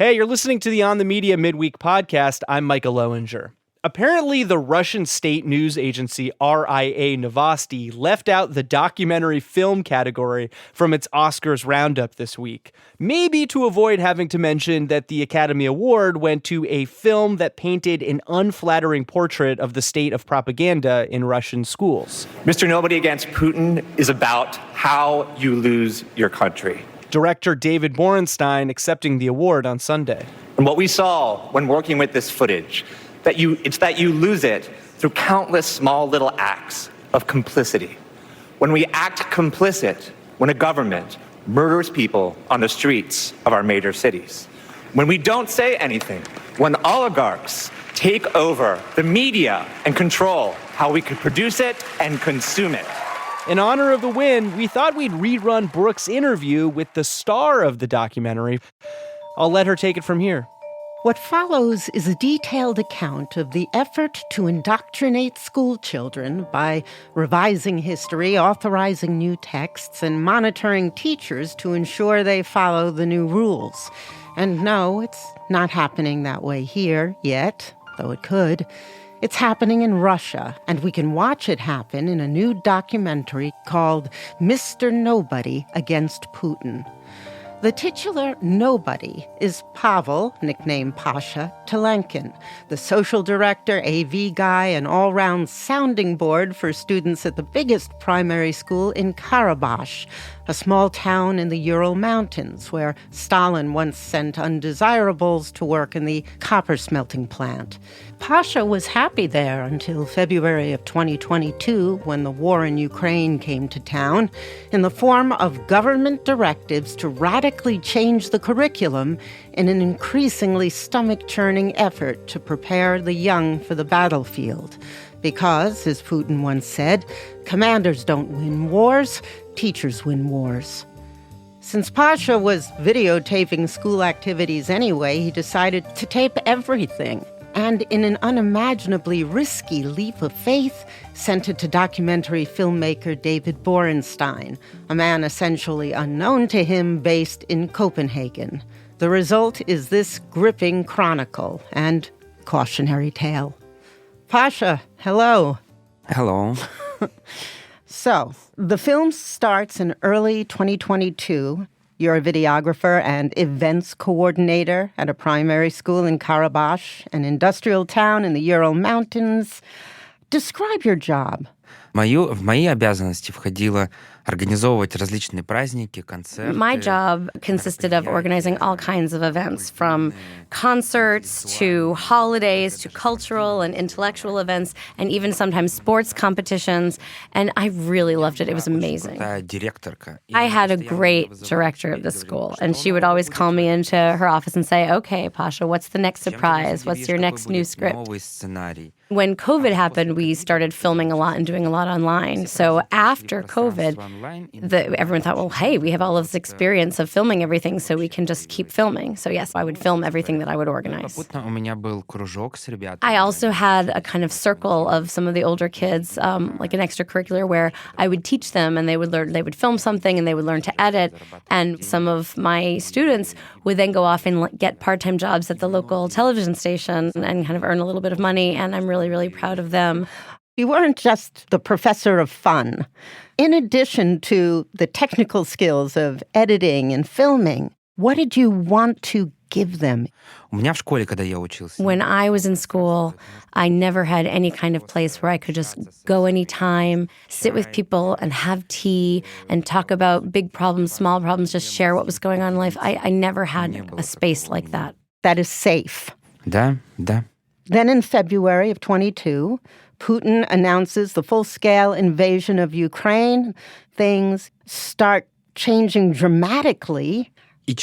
Hey, you're listening to the On the Media Midweek podcast. I'm Micah Lowinger. Apparently, the Russian state news agency RIA Novosti left out the documentary film category from its Oscars roundup this week, maybe to avoid having to mention that the Academy Award went to a film that painted an unflattering portrait of the state of propaganda in Russian schools. Mr. Nobody Against Putin is about how you lose your country. Director David Borenstein accepting the award on Sunday. And what we saw when working with this footage, it's that you lose it through countless small little acts of complicity. When we act complicit, when a government murders people on the streets of our major cities. When we don't say anything, when oligarchs take over the media and control how we can produce it and consume it. In honor of the win, we thought we'd rerun Brooke's interview with the star of the documentary. I'll let her take it from here. What follows is a detailed account of the effort to indoctrinate schoolchildren by revising history, authorizing new texts, and monitoring teachers to ensure they follow the new rules. And no, it's not happening that way here yet, though it could. It's happening in Russia, and we can watch it happen in a new documentary called Mr. Nobody Against Putin. The titular nobody is Pavel, nicknamed Pasha Talankin, the social director, AV guy, and all-round sounding board for students at the biggest primary school in Karabakh, a small town in the Ural Mountains where Stalin once sent undesirables to work in the copper smelting plant. Pasha was happy there until February of 2022 when the war in Ukraine came to town in the form of government directives to radically change the curriculum in an increasingly stomach-churning effort to prepare the young for the battlefield. Because, as Putin once said, commanders don't win wars, teachers win wars. Since Pasha was videotaping school activities anyway, he decided to tape everything. And in an unimaginably risky leap of faith, sent it to documentary filmmaker David Borenstein, a man essentially unknown to him based in Copenhagen. The result is this gripping chronicle and cautionary tale. Pasha, hello. Hello. So, the film starts in early 2022. You're a videographer and events coordinator at a primary school in Karabakh, an industrial town in the Ural Mountains. Describe your job. В мои обязанности входило организовывать различные праздники, концерты. My job consisted of organizing all kinds of events, from concerts to holidays to cultural and intellectual events, and even sometimes sports competitions. And I really loved it. It was amazing. I had a great director of the school, and she would always call me into her office and say, "Okay, Pasha, what's the next surprise? What's your next new script?" When COVID happened, we started filming a lot and doing a lot online. So after COVID, everyone thought, well, hey, we have all of this experience of filming everything, so we can just keep filming. So yes, I would film everything that I would organize. I also had a kind of circle of some of the older kids, like an extracurricular where I would teach them and they would film something and they would learn to edit. And some of my students would then go off and get part-time jobs at the local television station and kind of earn a little bit of money. And I'm really, really proud of them. You weren't just the professor of fun. In addition to the technical skills of editing and filming, what did you want to give them? When I was in school, I never had any kind of place where I could just go anytime, sit with people and have tea and talk about big problems, small problems, just share what was going on in life. I never had a space like that. That is safe. Да. Then in February of 22, Putin announces the full-scale invasion of Ukraine. Things start changing dramatically. So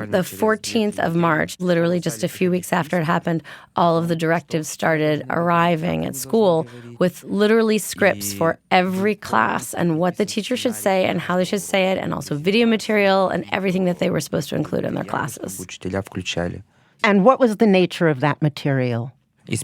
the 14th of March, literally just a few weeks after it happened, all of the directives started arriving at school with literally scripts for every class and what the teacher should say and how they should say it, and also video material and everything that they were supposed to include in their classes. And what was the nature of that material? At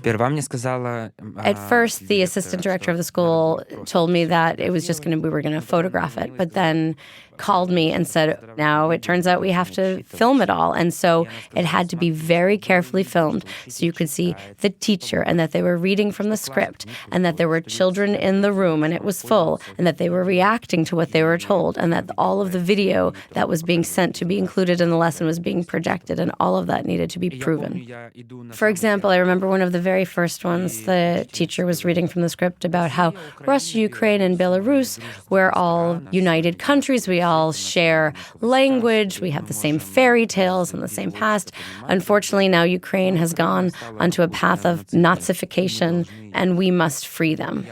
first, the assistant director of the school told me that it was just we were going to photograph it. But then called me and said, now it turns out we have to film it all. And so it had to be very carefully filmed so you could see the teacher and that they were reading from the script and that there were children in the room and it was full and that they were reacting to what they were told and that all of the video that was being sent to be included in the lesson was being projected, and all of that needed to be proven. For example, I remember one of the very first ones, the teacher was reading from the script about how Russia, Ukraine, and Belarus, we're all united countries, we all share language, we have the same fairy tales and the same past. Unfortunately, now Ukraine has gone onto a path of Nazification, and we must free them.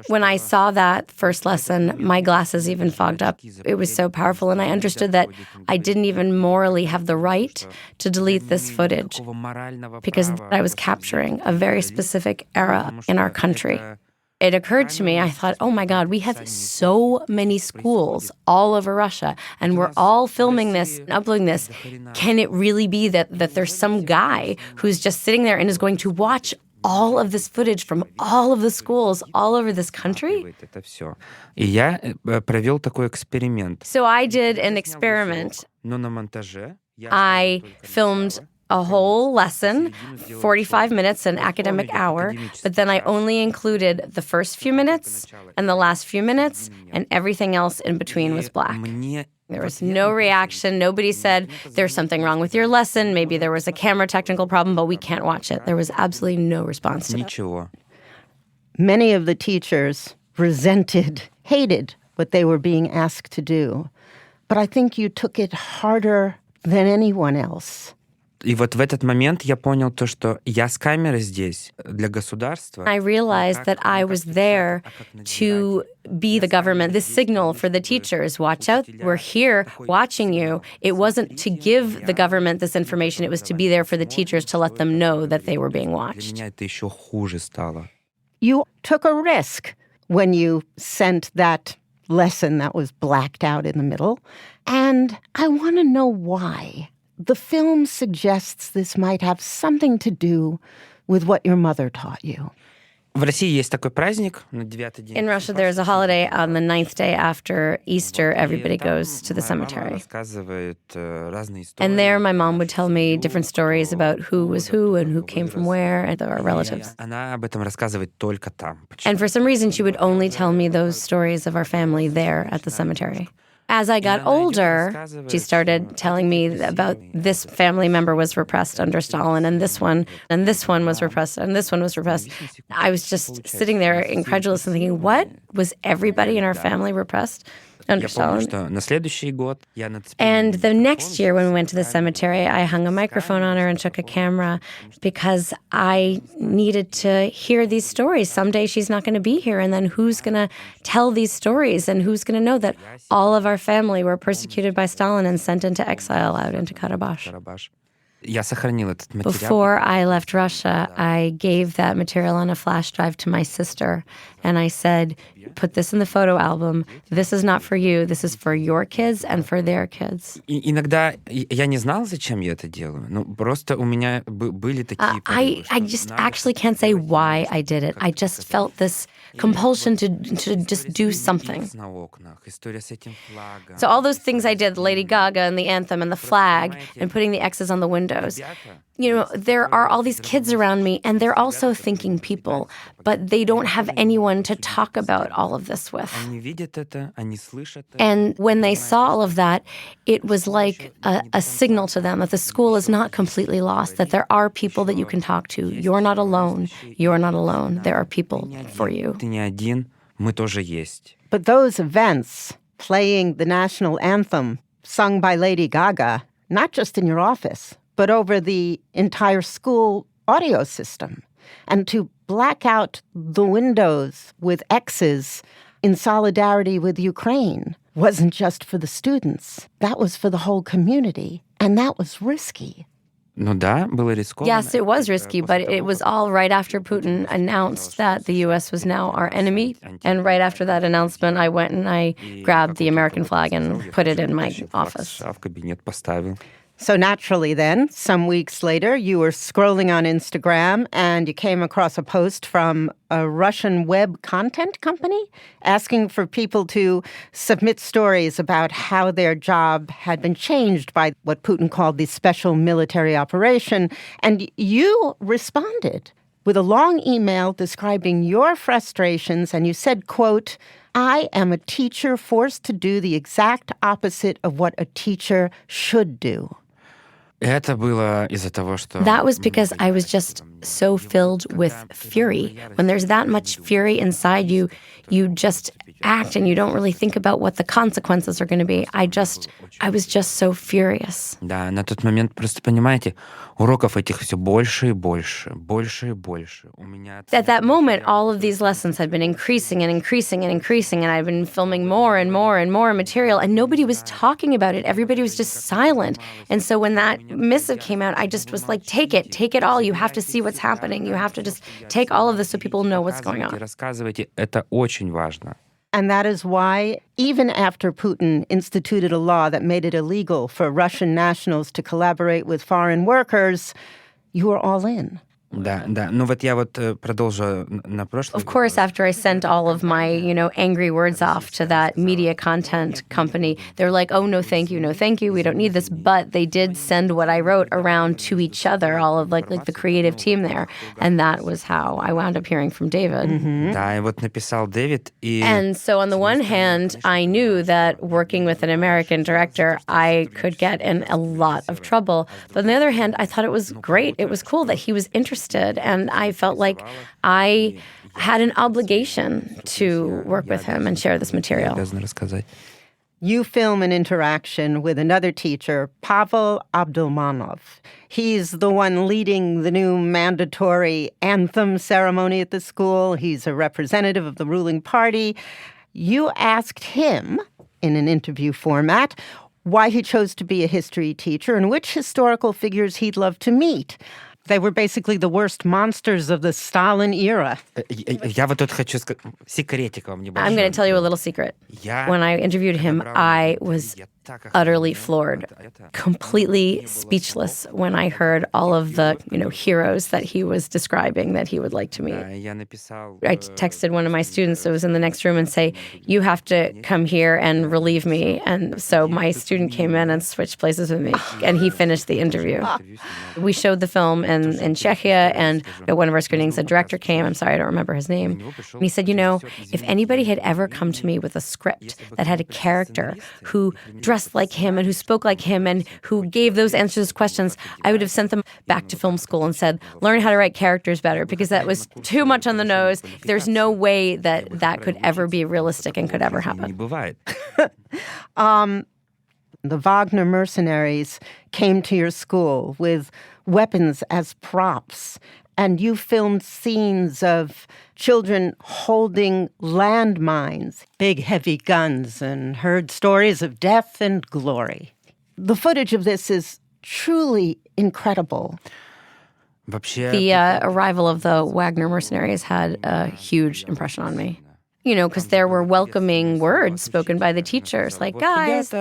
When I saw that first lesson, my glasses even fogged up. It was so powerful, and I understood that I didn't even morally have the right to delete this footage because I was capturing a very specific era in our country. It occurred to me, I thought, oh my God, we have so many schools all over Russia, and we're all filming this and uploading this. Can it really be that there's some guy who's just sitting there and is going to watch all of this footage from all of the schools all over this country? So I did an experiment. I filmed a whole lesson, 45 minutes, an academic hour, but then I only included the first few minutes and the last few minutes, and everything else in between was black. There was no reaction. Nobody said, there's something wrong with your lesson. Maybe there was a camera technical problem, but we can't watch it. There was absolutely no response to it. Many of the teachers resented, hated what they were being asked to do. But I think you took it harder than anyone else. И вот в этот момент я понял то, что я с камерой здесь для государства. I realized that I was there to be the government, the signal for the teachers. Watch out, we're here watching you. It wasn't to give the government this information, it was to be there for the teachers to let them know that they were being watched. Для меня это еще хуже стало. You took a risk when you sent that lesson that was blacked out in the middle. And I want to know why. The film suggests this might have something to do with what your mother taught you. В России есть такой праздник на 9-й день. In Russia, there's a holiday on the 9th day after Easter. Everybody goes to the cemetery. Рассказывает разные истории. And there, my mom would tell me different stories about who was who and who came from where and our relatives. Она об этом рассказывает только там. And for some reason, she would only tell me those stories of our family there at the cemetery. As I got older, she started telling me about this family member was repressed under Stalin, and this one was repressed, and this one was repressed. I was just sitting there incredulous and thinking, what? Was everybody in our family repressed under Stalin? And the next year when we went to the cemetery, I hung a microphone on her and took a camera because I needed to hear these stories. Someday she's not going to be here, and then who's going to tell these stories, and who's going to know that all of our family were persecuted by Stalin and sent into exile out into Karabakh? Before I left Russia, I gave that material on a flash drive to my sister, and I said, put this in the photo album. This is not for you. This is for your kids and for their kids. Иногда я не знал, зачем я это делаю. Ну, просто у меня были такие порывы. I just actually can't say why I did it. I just felt this compulsion to just do something. So all those things I did, Lady Gaga and the anthem and the flag and putting the X's on the windows. You know, there are all these kids around me, and they're also thinking people, but they don't have anyone to talk about all of this with. And when they saw all of that, it was like a signal to them that the school is not completely lost, that there are people that you can talk to. You're not alone. You're not alone. There are people for you. But those events, playing the national anthem sung by Lady Gaga, not just in your office, but over the entire school audio system, and to black out the windows with X's in solidarity with Ukraine wasn't just for the students. That was for the whole community, and that was risky. Yes, it was risky, but it was all right after Putin announced that the U.S. was now our enemy. And right after that announcement, I went and I grabbed the American flag and put it in my office. So naturally then, some weeks later, you were scrolling on Instagram and you came across a post from a Russian web content company asking for people to submit stories about how their job had been changed by what Putin called the special military operation. And you responded with a long email describing your frustrations, and you said, quote, "I am a teacher forced to do the exact opposite of what a teacher should do." Это было из-за того, что... That was because I was just so filled with fury. When there's that much fury inside you, you just act and you don't really think about what the consequences are going to be. I was just so furious. Да, на тот момент, просто понимаете, уроков этих все больше и больше, больше и больше. У меня... At that moment, all of these lessons had been increasing and increasing and increasing, and I'd been filming more and more and more material, and nobody was talking about it. Everybody was just silent. And so when that missive came out, I just was like, take it all. You have to see what's happening. You have to just take all of this so people know what's going on. Рассказывайте, это очень важно. And that is why, even after Putin instituted a law that made it illegal for Russian nationals to collaborate with foreign workers, you were all in. Да. Ну вот я продолжу на прошлый. Of course, after I sent all of my, angry words off to that media content company, they're like, oh, no, thank you, we don't need this. But they did send what I wrote around to each other, all of like the creative team there. And that was how I wound up hearing from David. Mm-hmm. Да, и вот написал Дэвид. And so on the one hand, I knew that working with an American director, I could get in a lot of trouble. But on the other hand, I thought it was great. It was cool that he was interested. And I felt like I had an obligation to work with him and share this material. You film an interaction with another teacher, Pavel Abdulmanov. He's the one leading the new mandatory anthem ceremony at the school. He's a representative of the ruling party. You asked him, in an interview format, why he chose to be a history teacher and which historical figures he'd love to meet. They were basically the worst monsters of the Stalin era. Я вот тут хочу сказать, секретик вам небольшой. I'm going to tell you a little secret. When I interviewed him, I was utterly floored, completely speechless when I heard all of the, heroes that he was describing that he would like to meet. I texted one of my students that was in the next room and say, you have to come here and relieve me. And so my student came in and switched places with me, and he finished the interview. We showed the film in Czechia, and at one of our screenings, a director came. I'm sorry, I don't remember his name. And he said, if anybody had ever come to me with a script that had a character who dressed like him and who spoke like him and who gave those answers to questions, I would have sent them back to film school and said, learn how to write characters better, because that was too much on the nose. There's no way that could ever be realistic and could ever happen. The Wagner Mercenaries came to your school with weapons as props, and you filmed scenes of children holding landmines, big, heavy guns, and heard stories of death and glory. The footage of this is truly incredible. The arrival of the Wagner Mercenaries had a huge impression on me. Because there were welcoming words spoken by the teachers, like, guys,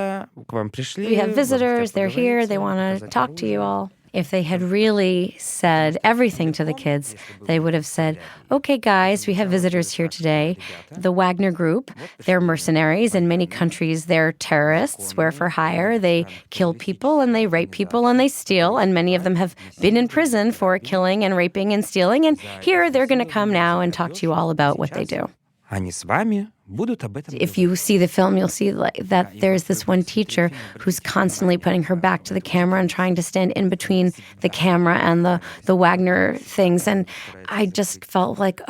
we have visitors, they're here, they want to talk to you all. If they had really said everything to the kids, they would have said, okay, guys, we have visitors here today. The Wagner Group, they're mercenaries. In many countries, they're terrorists, we're for hire. They kill people and they rape people and they steal. And many of them have been in prison for killing and raping and stealing. And here they're going to come now and talk to you all about what they do. If you see the film, you'll see that there's this one teacher who's constantly putting her back to the camera and trying to stand in between the camera and the Wagner things. And I just felt like,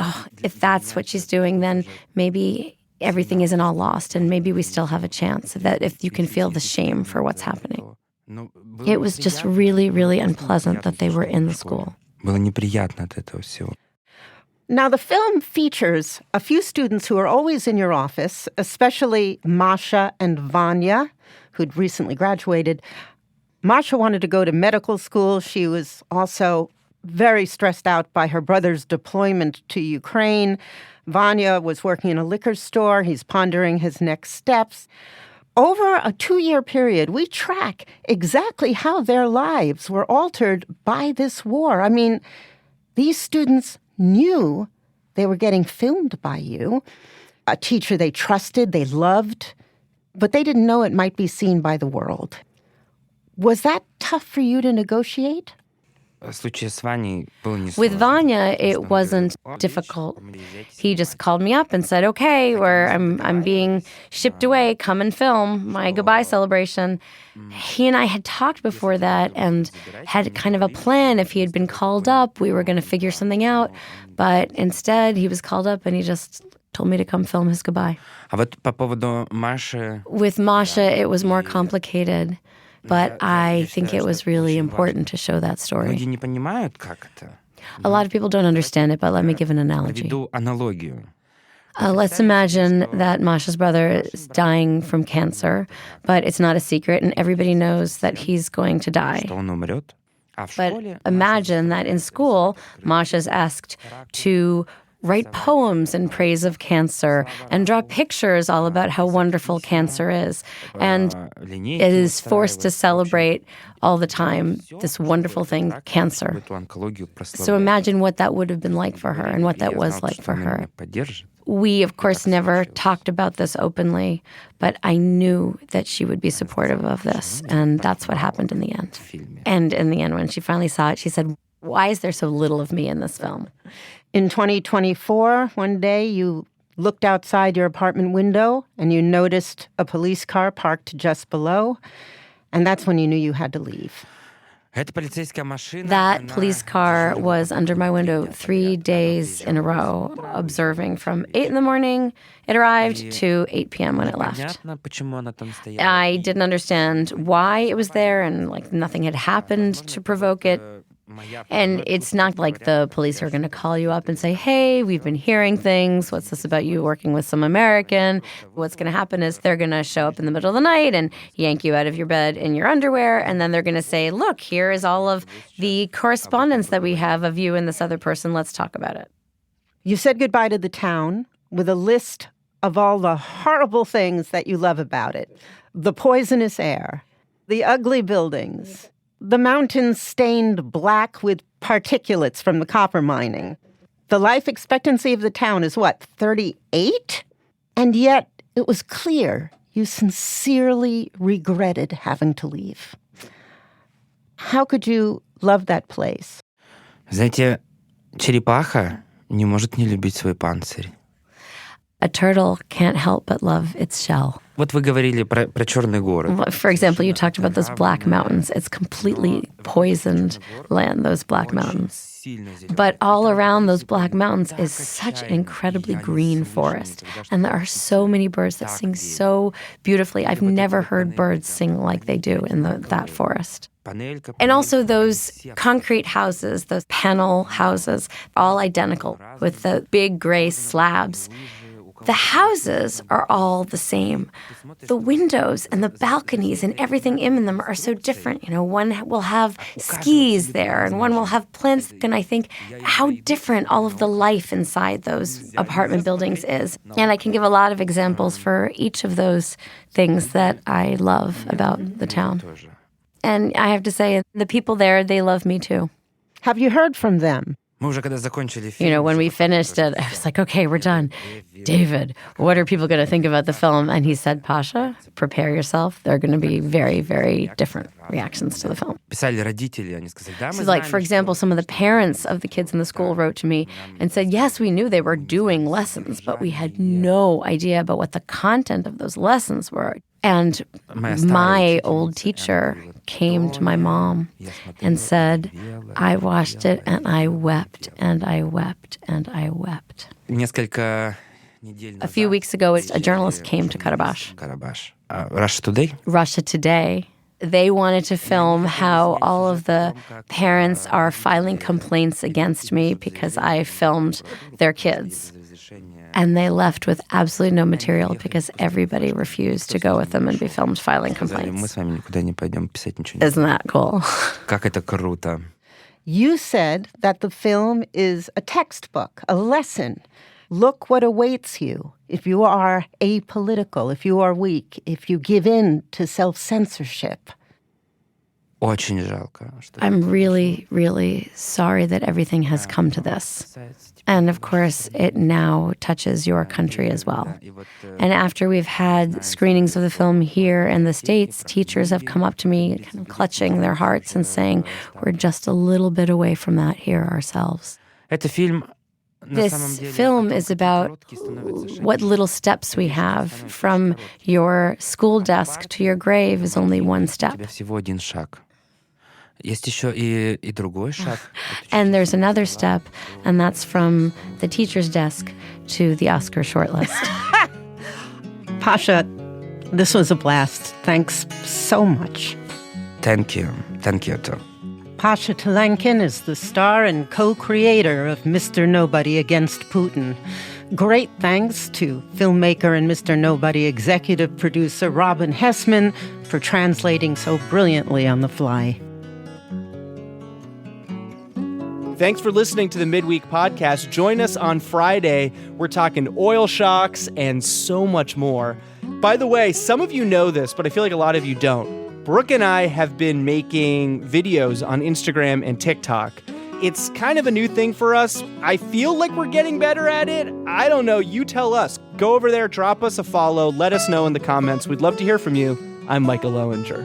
if that's what she's doing, then maybe everything isn't all lost and maybe we still have a chance, that if you can feel the shame for what's happening. It was just really, really unpleasant that they were in the school. Было неприятно от этого всего. Now, the film features a few students who are always in your office, especially Masha and Vanya, who'd recently graduated. Masha wanted to go to medical school. She was also very stressed out by her brother's deployment to Ukraine. Vanya was working in a liquor store. He's pondering his next steps. over a 2-year period, we track exactly how their lives were altered by this war. I mean, these students knew they were getting filmed by you, a teacher they trusted, they loved, but they didn't know it might be seen by the world. Was that tough for you to negotiate? With Vanya, it wasn't difficult. He just called me up and said, okay, I'm being shipped away, come and film my goodbye celebration. He and I had talked before that and had kind of a plan. If he had been called up, we were going to figure something out. But instead, he was called up and he just told me to come film his goodbye. With Masha, it was more complicated. But I think it was really important to show that story. A lot of people don't understand it, but let me give an analogy. Let's imagine that Masha's brother is dying from cancer, but it's not a secret, and everybody knows that he's going to die. But imagine that in school, Masha's asked to write poems in praise of cancer and draw pictures all about how wonderful cancer is. And it is forced to celebrate all the time this wonderful thing, cancer. So imagine what that would have been like for her and what that was like for her. We, of course, never talked about this openly, but I knew that she would be supportive of this. And that's what happened in the end. And in the end, when she finally saw it, she said, "Why is there so little of me in this film?" In 2024, one day you looked outside your apartment window and you noticed a police car parked just below, and that's when you knew you had to leave. That police car was under my window 3 days in a row, observing from 8 in the morning it arrived to 8 p.m. when it left. I didn't understand why it was there, and nothing had happened to provoke it. And it's not like the police are going to call you up and say, "Hey, we've been hearing things. What's this about you working with some American?" What's going to happen is they're going to show up in the middle of the night and yank you out of your bed in your underwear. And then they're going to say, "Look, here is all of the correspondence that we have of you and this other person. Let's talk about it." You said goodbye to the town with a list of all the horrible things that you love about it. The poisonous air, the ugly buildings, the mountains stained black with particulates from the copper mining. The life expectancy of the town is what, 38? And yet it was clear you sincerely regretted having to leave. How could you love that place? Знаете, черепаха не может не любить свой панцирь. A turtle can't help but love its shell. Вот вы говорили про Черный город. For example, you talked about those black mountains. It's completely poisoned land, those black mountains. But all around those black mountains is such an incredibly green forest. And there are so many birds that sing so beautifully. I've never heard birds sing like they do in that forest. And also those concrete houses, those panel houses, all identical with the big gray slabs. The houses are all the same. The windows and the balconies and everything in them are so different. You know, one will have skis there and one will have plants. And I think how different all of the life inside those apartment buildings is. And I can give a lot of examples for each of those things that I love about the town. And I have to say, the people there, they love me too. Have you heard from them? You know, when we finished it, I was like, okay, we're done. David, what are people going to think about the film? And he said, Pasha, prepare yourself. There are going to be very, very different reactions to the film. So like, for example, some of the parents of the kids in the school wrote to me and said, yes, we knew they were doing lessons, but we had no idea about what the content of those lessons were. And my old teacher came to my mom and said, I watched it and I wept and I wept and I wept. A few weeks ago, a journalist came to Karabakh. Russia Today? Russia Today. They wanted to film how all of the parents are filing complaints against me because I filmed their kids. And they left with absolutely no material because everybody refused to go with them and be filmed filing complaints. Isn't that cool? Как это круто. You said that the film is a textbook, a lesson. Look what awaits you if you are apolitical, if you are weak, if you give in to self-censorship. Очень жалко, что I'm really, really sorry that everything has come to this. And of course, it now touches your country as well. And after we've had screenings of the film here in the States, teachers have come up to me kind of clutching their hearts and saying, we're just a little bit away from that here ourselves. Это фильм. This film is about what little steps we have. From your school desk to your grave is only one step. У тебя всего один шаг. Есть еще и другой шаг. And there's another step, and that's from the teacher's desk to the Oscar shortlist. Pasha, this was a blast. Thanks so much. Thank you. Thank you too. Pasha Talankin is the star and co-creator of Mr. Nobody Against Putin. Great thanks to filmmaker and Mr. Nobody executive producer Robin Hessman for translating so brilliantly on the fly. Thanks for listening to the Midweek Podcast. Join us on Friday. We're talking oil shocks and so much more. By the way, some of you know this, but I feel like a lot of you don't. Brooke and I have been making videos on Instagram and TikTok. It's kind of a new thing for us. I feel like we're getting better at it. I don't know. You tell us. Go over there, drop us a follow, let us know in the comments. We'd love to hear from you. I'm Micah Lowinger.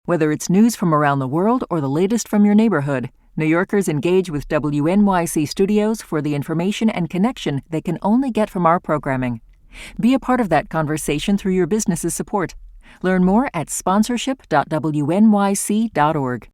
Whether it's news from around the world or the latest from your neighborhood, New Yorkers engage with WNYC studios for the information and connection they can only get from our programming. Be a part of that conversation through your business's support. Learn more at sponsorship.wnyc.org.